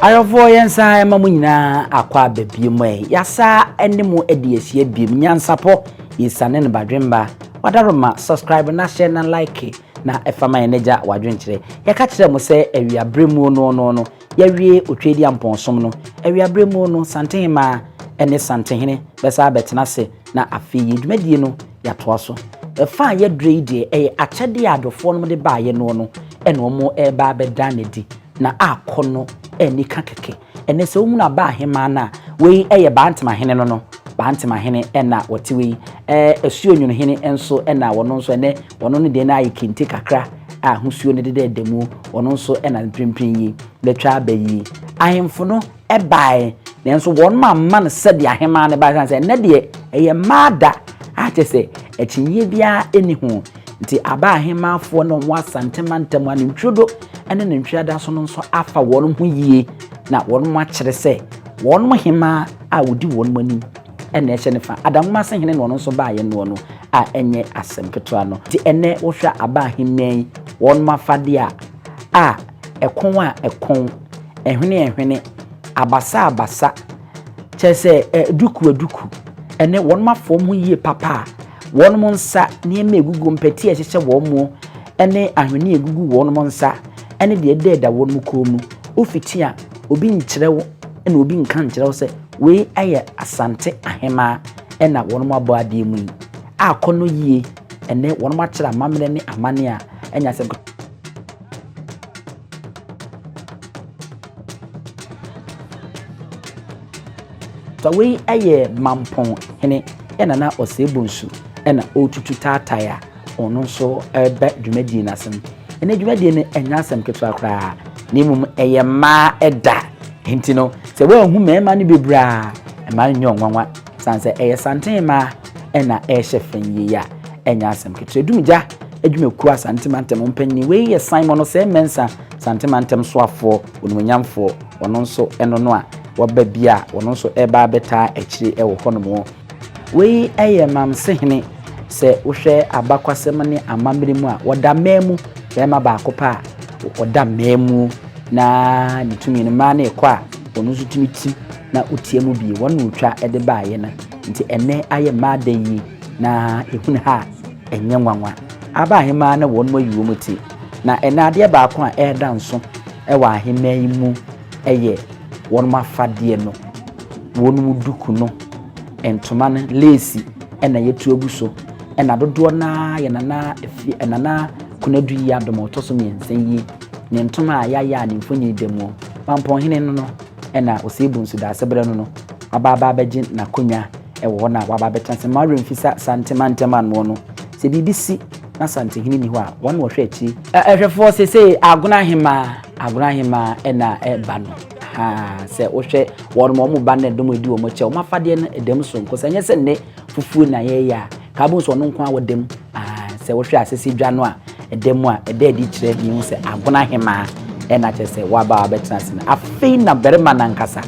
Ayofo yensa emamu nyina akwa babiem yasa enemu ediesie biem NYANSAPO yisane ne badwemba wadaroma subscribe na share na like na efama eneja wadwenkyere yaka kire mo se awiabremu no yawie otwedi amponsom no awiabremu no Asantehemaa ene Asantehene besa betena se na afi yidwumadie no yatoa so efa yedreide akyede adofo no de baaye no ene omo eba beda nedi na akono enika keke ene se omu na ba ahema na we Asanteman no Asanteman ena wotiwe esuonyu hene enso ena wono nso ene wono ne de na ayikinte kakra ahosuo ne de demu wono nso ena mprimprin yi betwa abayi ahemfo no ebae nenso won ma no sede ahema ne ba san ne de eye mada atese etinye bia eni ho nti aba ahemafo no mo Asanteman tamu ne ntwodo ene ne ntwada so no nso afa won ho yie na won mo akere se won mo hema a wodi won mani ene ehye ne fa adamma se hene no nso baaye no no a enye asempetwa no ti ene wo hwa aba ahemman won mafade a ekon ehwene abasa chese duku ene won mafom ho yie papa won mo nsa ne ema egugu mpeti ehye won mo ene ahwene egugu won mo nsa ene de deda won mo komu ofiti a obi nkyerewo ene obi nka nkyerewo se we aye Asantehemaa ena won mo abo ade mu akono yie ene won mo akyere amamre ne amane a enya se we aye mampon hene ena na osebunsu ena otutu tataya ono nso ebe dwumadi na sem ene dwumadi ne enya asem keto akra nimum eye ma eda nti no se we hu mema ne bebra ema nyo nwanwa sanse eye Asantehemaa ena ehyefen ya enya asem keto dumja adwumaku Asanteman tem mpanni we ye Simon no se mensa Asanteman tem soafo onumnyamfo ono nso eno no a wababia wono nso eba beta akiri ewo honomo we eye mamsehene se wohwe abakwasem ne amamremu a woda memu bema ba akopa woda memu na nitumi ne ma na ekwa wono nso tumiti na utiemu bi wono utwa ede baaye na nti ene aye mada yi na ehunu ha enye nwanwa aba ahema na wono mayiwo muti na ene ade ba akwa eda nso ewa ahema yi mu eye won mafade no won muduku no entoma ne lace ena yetu aguso ena dodo na yenana efi enana kunadu yi adomo to so miensen yi ne entoma ayaya ne mfonyi demo pampon hene no ena osebunsu da sebre no ababa beji na konya ewo na waba betanse mare mfisa Asanteman taman no se bibisi na Asantehene ni ho a won wo hwe achi ehwefo se Agunahema ena eba no se wohwe won mo ba na dom edi wo mo che wo mafade na edem so nko se nyese ne fufuo na ye ya ka bo so no nko awodem se wohwe asese dwa no a edem a ede edi kire bi se Agunahema ena che se waba betena se na afei na berema na nkasa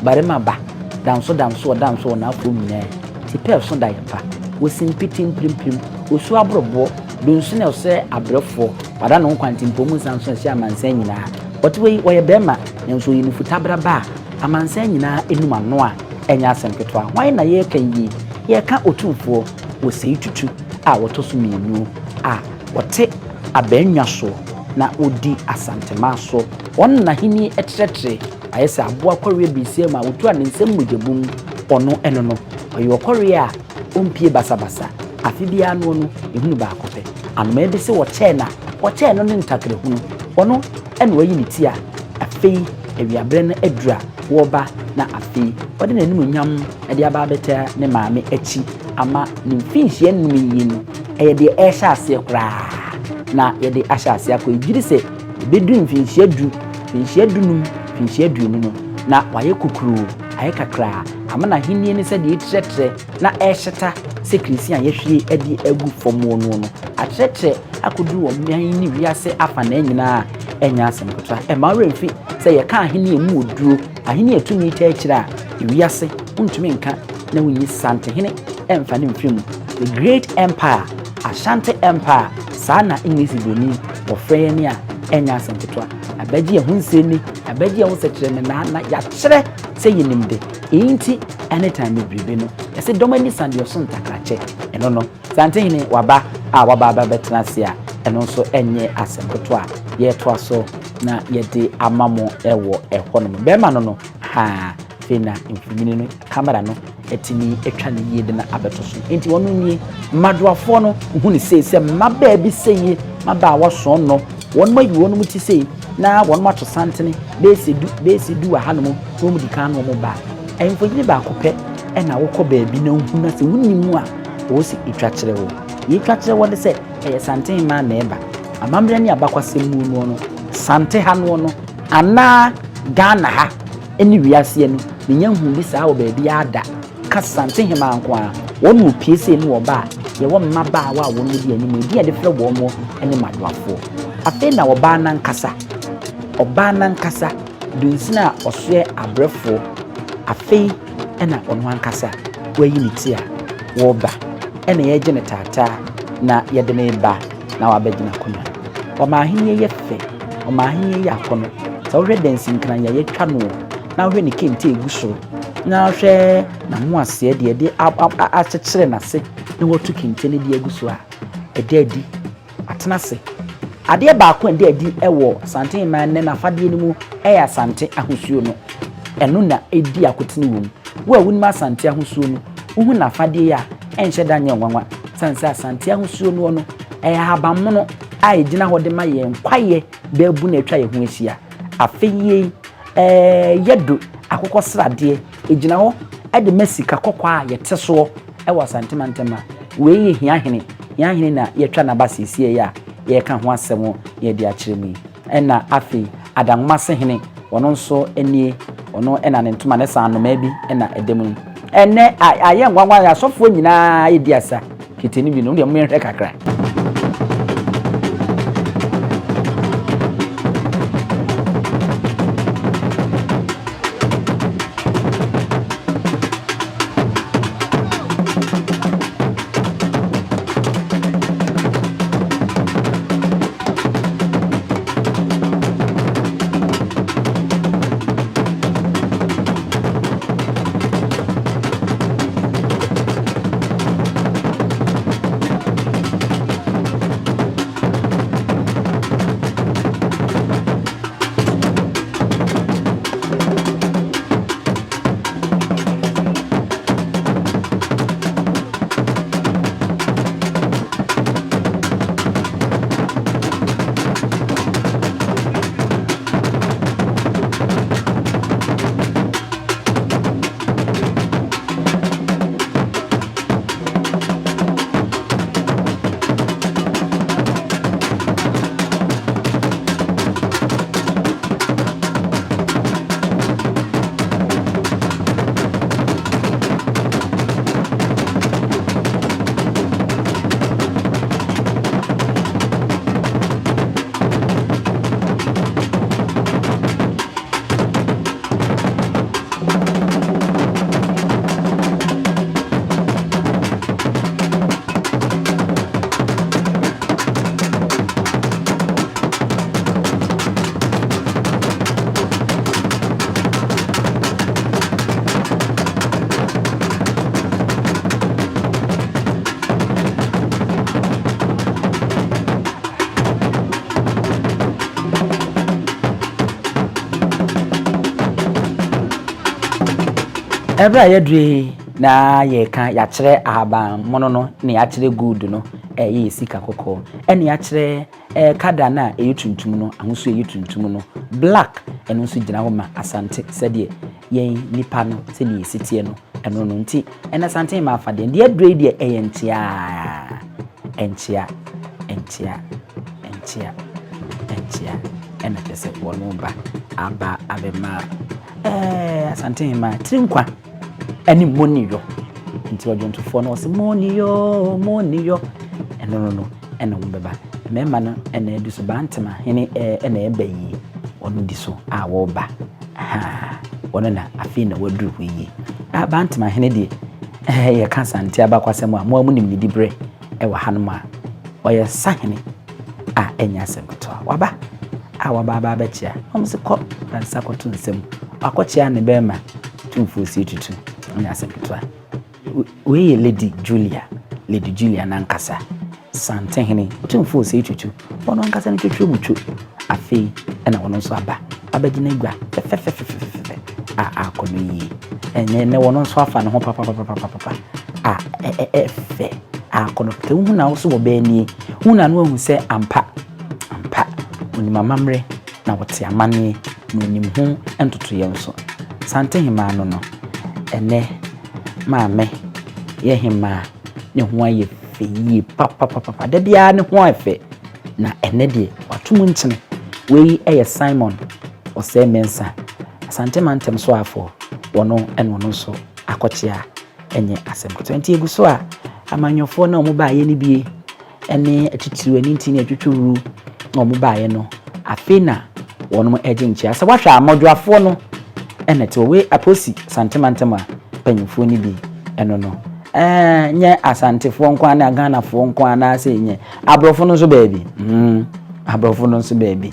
berema ba danso na afro mine ti pe so da yepa wo simpiti mprimprim osu abrobo donsu na se abrefo wada no kwantimpo mu sanso se amansan nyina what way oye bema nso yi nufutabra ba amansan nyina enuma no a enya asem ketwa hwan na ye kan yi ye ka Otumfuo wo sei tutu a wotoso mienu a wote abanwa so na odi Asanteman so won na hini etretre ayese aboa kware bisie ma wotu an nsem mugebum ono eno no oyo kware a ompie basabasa afibia no ehunu ba akope anoma ebe se wo che no ne ntakre hunu ono eno wayi ni tia afei awiabre na adura woba na afei wode na nemu nyam ede aba beta ne maame achi ama ne mfinhie num yi no eye de ehya ase kra na ye de ahya ase akọ ejiri se bedu mfinhie du no na waye kukuru aye kakra ama na henie ne se de etretre na ehyeta se Christian yehwie edi agu fomo no atretre akodu wo myan ni wiase afa na nyina enya asem kotwa ma remfi se ye ka ahene emu oduro ahene atumi ta akira wiase untumi nka na wunyi Asantehene emfa ne mfim the great empire Ashanti empire sana English doni ofre ne a enya asem kotwa abaji ehunse ni abedi a wo sekire ne na ya kyerɛ sɛ yinimde enti anytime bribe no yɛsɛ domani sande oso ntakrache ɛno no Asantehene waba betena se a ɛno nso enye asɛmkoto a yɛto aso na yɛde amamo ɛwɔ ɛhɔ no bɛma no ha fena mfimini no camera no etini etwa ne yie de na abeto so enti wono nie madoafo no hu ne sɛ maba bi sɛye maba a wɔso no wɔn mayi wɔn mu ti sɛ na wɔn mato santene besi du ha no mu wɔn mu dika no mu ba ɛmfo yiri ba akopɛ ɛna wokɔ baabi na hu na sɛ wonimu a wo si etwa kyerɛ wo yi twa kyerɛ wo de sɛ ɛyɛ Asantehemaa na ɛba amamre ne abakwasɛm mu no sante ha no ana Ghana ha eni wiase no menya hu bi saa wo baabi ada ka Asantehemaa nko a wɔn mu piese ne wo ba ye wo mmaba wa wo no di anim di ade frɛ wo mo ene madoafo afei na wo ba nan kasa oba nan kasa dunsina ɔsoɛ abrɛfo afei ena ɔno ankasa wayi ne ti a wo ba ena ye gye ne tata na ye de ne ba na wa bagina kono o ma ahenye ye fɛ o ma ahenye ye akono sɛ wo hwɛ dansin kran ya ye twa no na wo hwɛ ne kente egusoro na hwɛ na ho ase de akyekyere na se na wotu kente ne de eguso a edadi atena se ade ba ko ende adi ɛwɔ Asantehemaa ne na fade ne mu ɛyɛ Asante ahosuo no ɛno na edi akotene wom wo a wonima Asante ahosuo no wo hu na fade ya ɛnhyɛ da nyɛ nwanwa sansa Asante ahosuo no ɛyɛ habamono a egyina hɔ de ma yɛ nkwaye baabu na atwa yɛ ho ahyia afeye yedo akokɔ srade egyina hɔ ɛde masika kokɔ a yɛte so ɛwɔ Asantemantema we yɛ hiahene na yɛtwa na ba siesie ya yɛka ho asɛm yɛde akyerɛ mu ɛna afi adanmase hene ɔno nso enie ɔno ɛna ne ntoma ne sanoma bi ɛna ɛdem ɛnɛ ayɛ nwanwa asɔfo nyinaa yɛdi asa kiteni bi no de mo yɛhwɛ kakra Ebra yedwe na ye kan ya kyerɛ ahaban mono no ne ya kyerɛ good no ye sika kokɔ ene ya kyerɛ kada na tuntum no ahoso tuntum no black eno nso gyina hɔ ma Asante sɛdeɛ yɛn nipa no sɛ ne yesitie no eno no nti ena Asante ma afade de adre de entia ena pese wɔn ba aba abema Asantehemaa trinkwa ani moniyo nti Otumfuo no se moniyo eno no ena wombeba mema no ena ediso bantama hene ena ebayi onu diso a wo ba wono na afi na waduru yi bantama hene de ye ka Asante abakwasem a mo amunim ni dibre e wa hanoma oye sahene a enya asem to waba awa baba betia se kɔ ransa kɔto nsɛm akɔkyea ne bɛma Otumfuo si tutu nya asɛm ketwa we ye Lady Julia nankasa Asantehene Otumfuo si tutu ɔno ankasa ne twetwe mutwo afei ɛna ɔno nso abagina igwa fefefefefefe akɔno yi ɛnyɛ ne ɔno nso afa ne ho papa fe akɔno te hu na wo so bɔbɛni hu na no hu sɛ ampa onimamamre na wote amane no nim hu entoto ye nso Asantehemaa no ene maame ye hema ne ho aye feyi papa da bia ne ho afe na ene de watom nkyene wei eye Simon ose mensa Asanteman tem so afo wono eno no so akɔkyea enye asem koto enti egu so a amanyofo na omo ba ye ne bie ene atitiru ani ntini atwetwuru na omo ba ye no afina wono eje nchia se wahwa amodwafo no ene te we aposi Asanteman panyimfo ni bi eno no nye Asantefo nkwa na Ghanafo nkwa na ase nye abrofo no so baabi abrofo no so baabi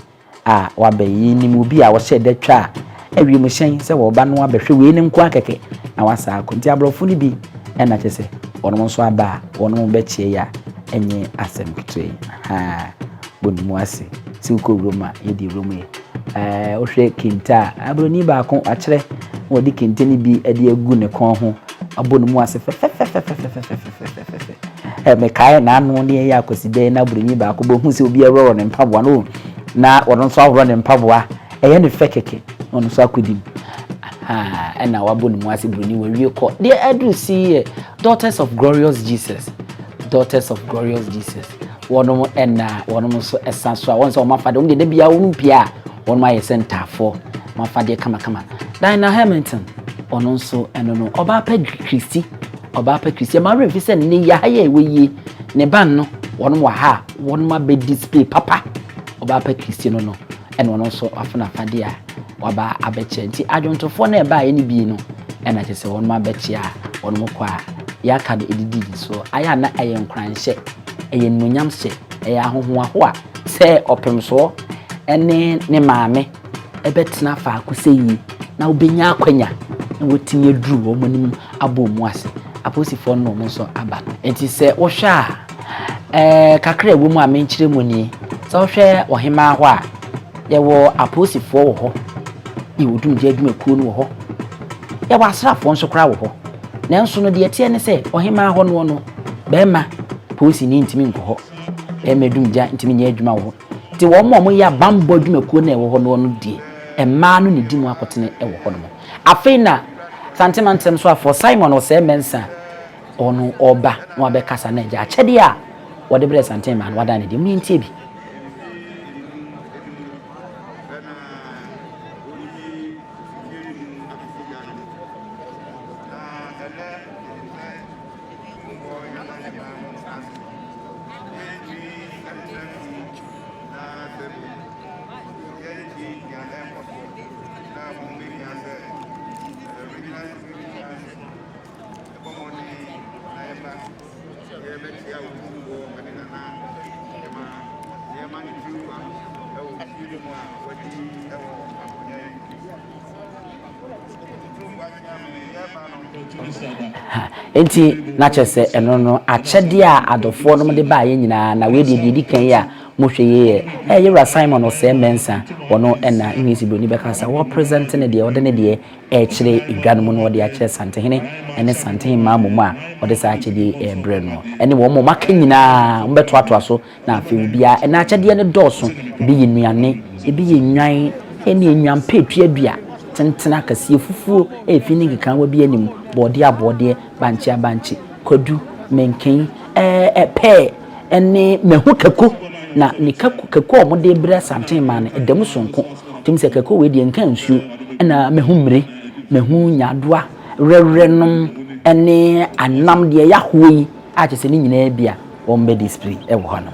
wabayi ni mu bi a wo hye detwa awie mu hyen se wo ba no abehwe we ni nkwa keke na wasa akonti abrofo ni bi ena kyese wono so aba wono be chie ya enye asem kitwe bonimu ase si uko Roma yedi Roma ohwe kinta abroni ba ko akyere wodi kinte ni bi ade agu ne kon ho abonimu ase me kai na anu ne ya akoside na abroni ba ko bo hu se obi ero ne mpaboa no na wono so awro ne mpaboa eye ne fekeke wono so akodim ena wabonimu ase broni wawie ko de adu si daughters of glorious Jesus wono ena wono so esanso a won so mafade won de bia won pia wono ma ye center for mafade kama Dina Hamilton wono so eno no oba pa Christi ma refi se ne ya haye weye ne ban no wono wa ha wono ma be display papa oba pa Christi no eno wono so afuna fade a waba abeche nti adwontofo na eba ye ne bi no ena che se wono ma beche a wono mo kwa ya ka de edidi so aya na aye nkranhye eye nmunyam hye eye ahoho a se opemso ene ne maame ebetena fa akoseyi na obenya akwanya na wotimi aduru wo manim abomu ase aposifo no mo so aba enti se wo hwa kakra wo mu a menkyire mu ni se wo hwe ohema ho a ye wo aposifo wo ho iwudum je adwumakuo no wo ho ye wo asrafo nso kra wo ho nanso no de tie ne se ohema ho no bema posi ni ntimi nko emedum ja ntimi nya adwuma wo ti wo mo ya bambo adwumakuo na wo ho no die emma no ne di mu akotene wo ho no afina Asanteman tem so afo Simon ose mensa ono oba no abekasa na ja akyede a wo de bre Asanteman wada ne di mu ntie bi enti na chese eno no akyede a adofo no de ba ye nyina na we de di kan ya mohwe ye yewra Simon ose mensa wono ena English broni bekasa wo present ne de odene de kyere edwanom no de akyere Asantehene ene Asantehemaa momu a ode sa akyede bre no ene wo mo maka nyina mbeto ato aso na afi bia ena akyede ne doso bi ye nuane ebi ye nwan ene enwan petue dua tentena kase fufuo efini nkan wa bi anim bode abode banchi kodu menken pe ene mehu kako na ni kako omode bra Asantehemaa na edam sonko tim se kako we de nkan nsuo na mehu nyadoa rerenom ene anam de ya hoyi a chese ni nyina bia wombe display e wo hono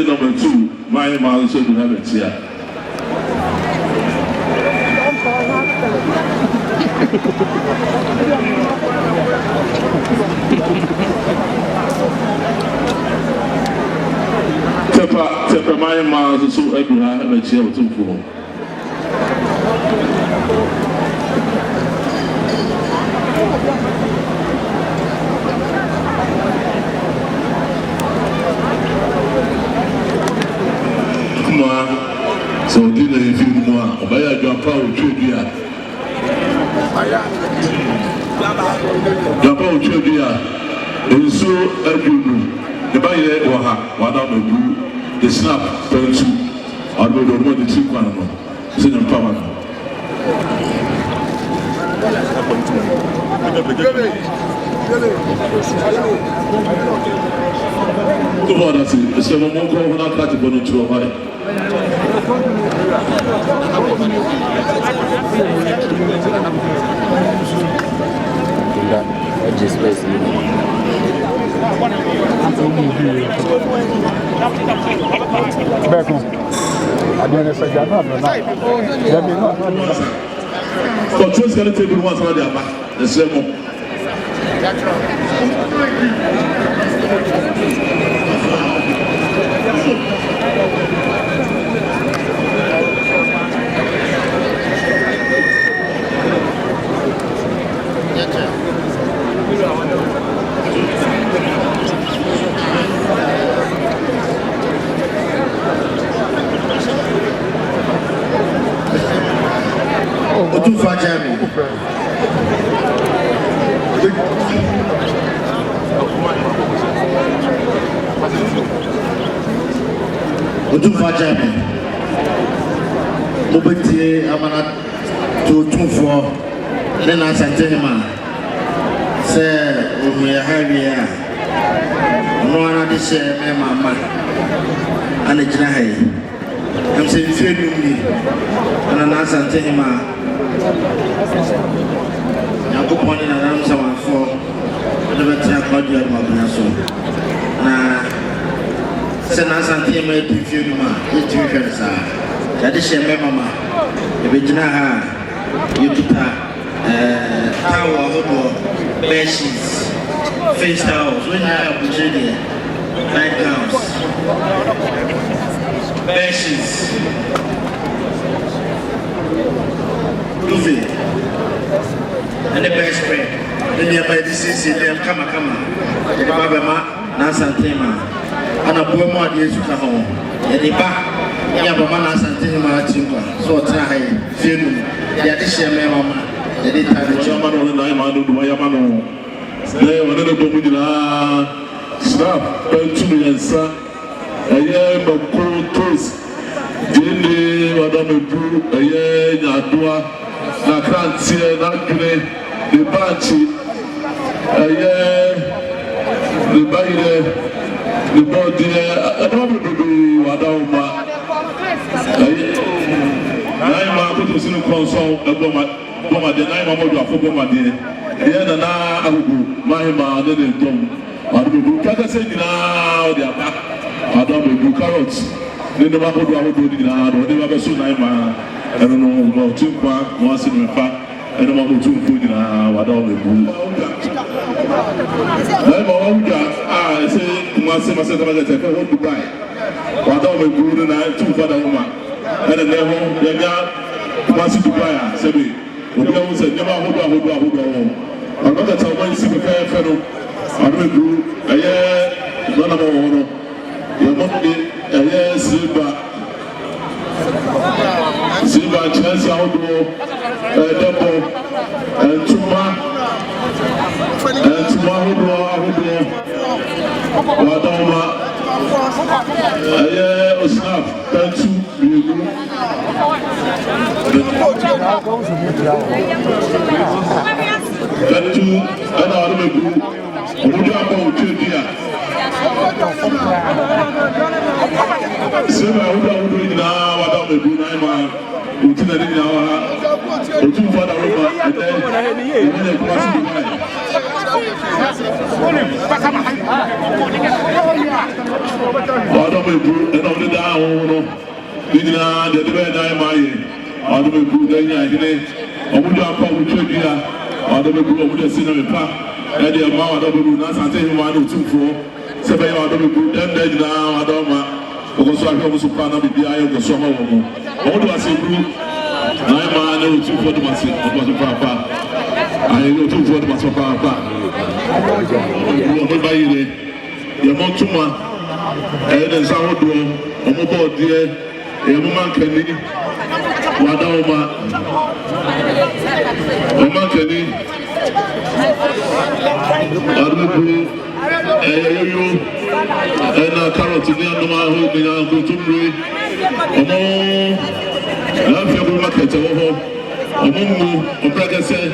Number 2, my mother should have it here. Tepa Manhyia so Abibirem and Chia Otumfuo. So dinner if you want, or buy a jumper or trivia. Jumper or trivia. And so every the buyer or her, one out of blue, the snap, turn to, I don't know what the two one. Sit in power. Come on, that's it. It's a more call when I catch a bonnet to a high. Just basically. Back home. I didn't say that. So just going to take once on their back. The same one. Otumfuo Jami. Otumfuo Jami. Mobeti amana to Otumfuo nena Asantehemaa. Se Manhyia. No ana de share me mama. Ana gina hai. I'm saying fear me. Ana Asantehemaa. Yago poni na ram sama fo. De betia Claudia Mabnaso. Na se na Asantehemaa di fear ma. E ti hwe sa. Ya de share me mama. E be gina ha. Yututa tower hodo bedsheets. Face towels, when you have Virginia, nightgowns, bedsheets, duvet, and the bed spread. Then you have by this is them come, Abibirem, Asanteman, and a boy more days to come home. And the back, you have a man Asantehemaa Tinker, so try, film, the addition, Mama, the daytime, the German on the night, man, do Yamano. There, one of the Domina snap, Pentuliansa, a year of cold toast, Jenny, Madame Blue, a year, Yadua, Akan Twi Ghallywood, the Banchi, a year, the Bayer, the body, I don't know Wadama. Nine months in console, a Boma, the 9 months of Boma. Yeah, na agugu Manhyia de tom adugu kaka se nyina odi aba adamu carrots ne no makodo awodo di na do de ba beso na ma eno no go tinkwa mo ase no fa eno ma Otumfuo di na wada o mebu na ma wonga se mo ase ma se ta ba te ka ho Dubai wada o mebu na Otumfuo da ma eno ne ho ya ga mo ase Dubai se be obi a wo se nyama ahodo I'm not going to tell you to fair fellow. I'm going to do a year, none of our honor. You're not a year silver chance outdoor, double, and tomorrow, Wadoma, a year of snap, thank you. That too, and I don't know, would you have about Trivia? So I would do it now, I don't know, man. Who did it now? Otumfuo and then when they cross the line. I don't know, and on the down, the debate I don't know, I would have about Trivia. I don't know who the cinema, and the amount of Asantehemaa Otumfuo. So I don't know, then now I don't know. because I have also found out the eye of the summer. All do I say, Blue? I know 2 for the massive of Papa. I know 2 for the massive Papa. You're not too much. And then some do on my board, dear. A woman can be Wadoma. Woman can be Adamu. And a carrot in the animal holding a good to breathe. Love your market over. Among the brother said,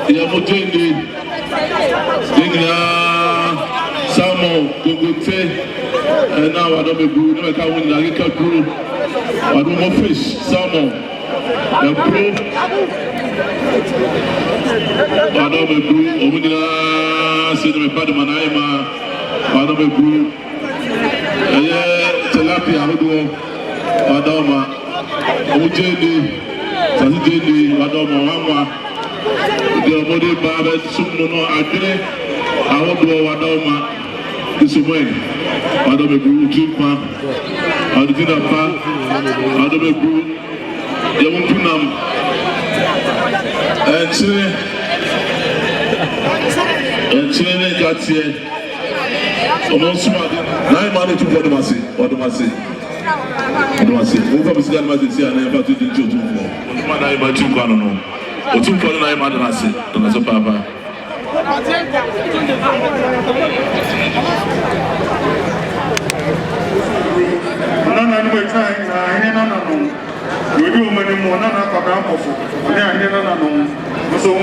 Yamojini, Samo, Gugute, and now I don't be good. I can't win like a crew. I don't want fish, Samo, the crew. I don't be good. Omina, see the Padmanama, I don't be good. Tilapia, I do. Adama, Ojeni, Sazini, Adama, Mama, the body Baba, Sumno, Adre, I want to Adama, this way. Adama Guru, Jimpa, Adina Pa, Adama Guru, Yamunam, and Chile, Gatia, almost 9 money to what do I say? I don't say, over Miss Galmazi, I never did the Otumfuo. Man, I might think one no. Otumfuo, I might not say, don't say, Papa. You do many more than a program of it. So, I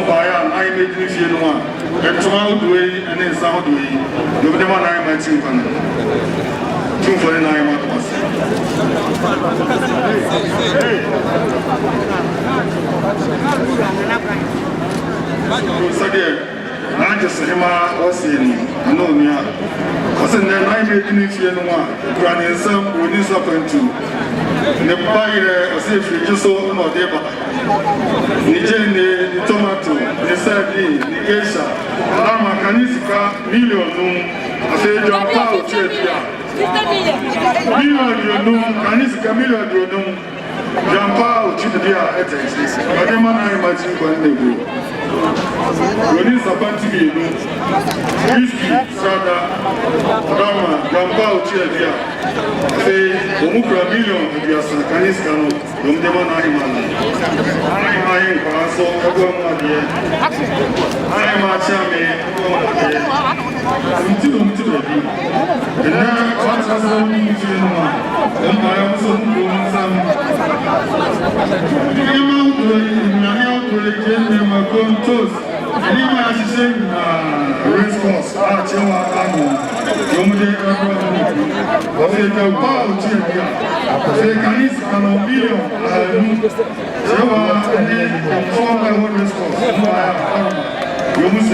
made this year one. And tomorrow, and then South way. You the one I might think on 249 months. I just was in Anonia. I said, I made this year one. Granny, some would this happen to. The buyer was if you just saw more deba. The tomato, the sardine, the geisha, Lama Canisca, million. I said, John Paul, million, Canisca, million. John Paul, Chidia, ethics. But the man I imagine when they go. When it's about to be whiskey, Sada, Rama, John Paul, Chidia. Say, Omukra million, if you are Sacaniscano, from the one I am so everyone here. I am a champion. To the people. And now, what has happened to you? And I also do some. I will get them a gun toast. And even as you say, race course, I tell you, they can bow to you. They can eat a million. And then form my own race course. You must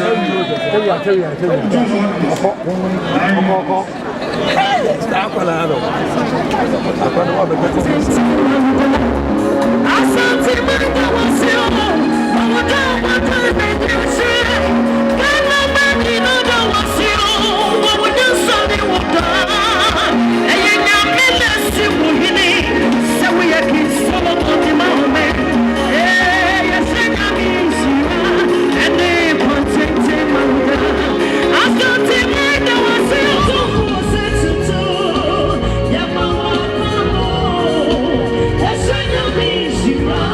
You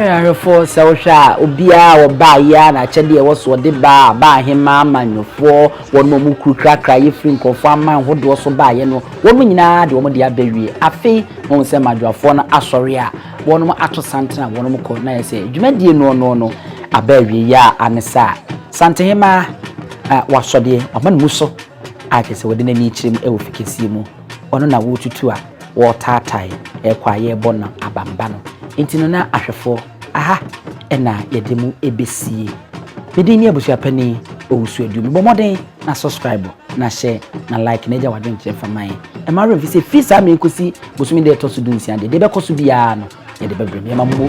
Arefo Sawsha Obia or Baya na Chedi was what the bar by him man for one more kukra cry frink of farmer who do also buy you know what we na the woman dia baby afi won say madwafo na asoria one more ato santana one more ko na say dwumadi no abawi ya anesa Asantehemaa wasode aman muso akese wode na ni chirim e ofikesi mu ono na wo tutu a wo tatai e kwa ye bona abamba no intino na ahwefo aha ena yedemu ebesie medini abusua pani owusu adum bomoden na subscribe na share na like na ja wadwen che famai e ma re fi fisa me nkosi bosumi de to so dunsia de be koso bia no ye de bebrem ye mambo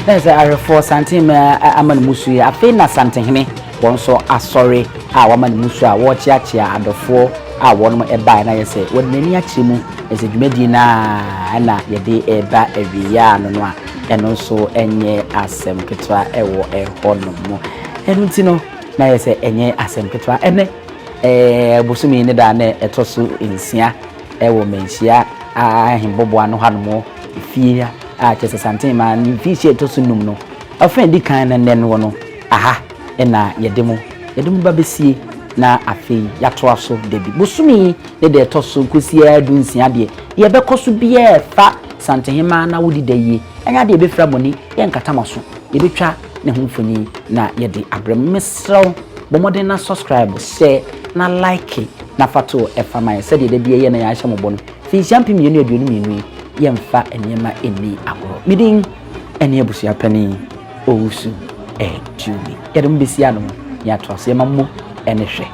There's a for Asanteman Aman Musu, a fin Asantehemaa, one so a sorry, our woman Musa, watch ya chia, and the 4 one more by and I say, when many achimu is a Medina and a day a bat every year, no, and also any asem ketwa ewo honomo. And you know, now I say any asem ketwa, and Busumi in the dane etosu in Sia, ewo mensia, him bobo no hanomo, fear. Just Asanteman, fish to no. A friend the kind and then one. Aha, and na yedemo babesi na afi yatoaso debi. Busumi, de tosu kusia dunsia de. Ye be kosu bie fa Asantehemaa na wudi de ye. Anya de be fra boni, ye nkatamaso. Ye be twa ne homfoni na ye de abrem mesraw. Bomode na subscribe, share, na like, na fato efama. Said de bie ye na ya hye mobono. Fi champi mienu aduonu mienu. Yemfa enyema eni agoro midin eni abusia pani owusu ejumi yedum bisia no ya to ase mammo ene hwe